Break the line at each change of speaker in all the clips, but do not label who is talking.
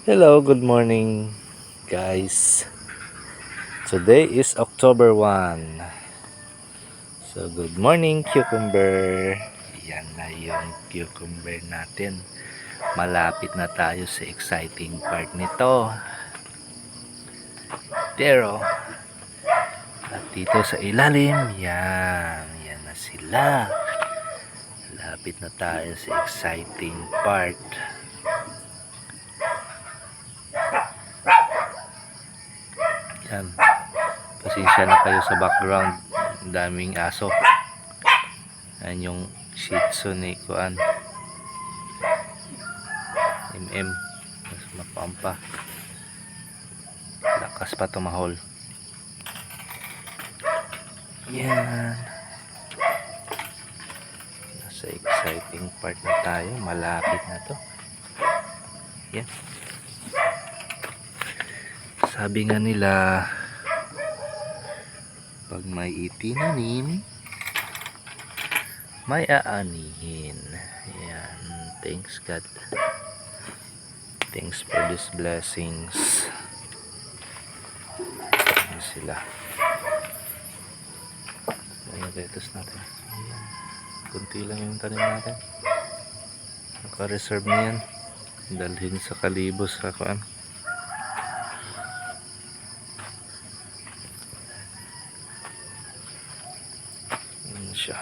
Hello, good morning guys. Today is October 1. So good morning cucumber. Yan na yung cucumber natin. Malapit na tayo sa exciting part nito. Pero at dito sa ilalim, yan na sila. Malapit na tayo sa exciting part. Yan. Pasensya na kayo sa background. Ang daming aso. Yan yung Shih Tzu ni Kuan MM. Mas mapampa. Lakas pa tumahol. Yan. Nasa exciting part na tayo. Malapit na to. Yan. Sabi nga nila, pag may itinanim, may aanihin. Yan. Thanks God. Thanks for these blessings. Yan sila. Ayan, lettuce natin. Ayan. Kunti lang yung tanim natin. Naka-reserve na yan. Dalhin sa kalibos sa kuan. Yan siya.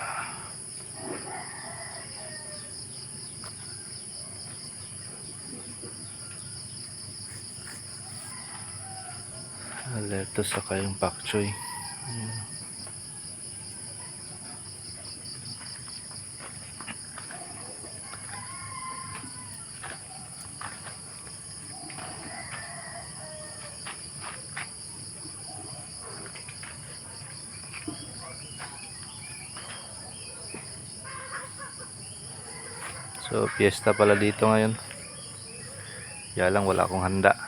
Lettuce saka yung pak choy. So, piyesta pala dito ngayon. Kaya lang wala akong handa.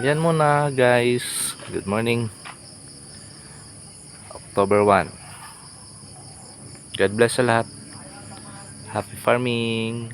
Yan muna guys. Good morning. October 1. God bless sa lahat. Happy farming.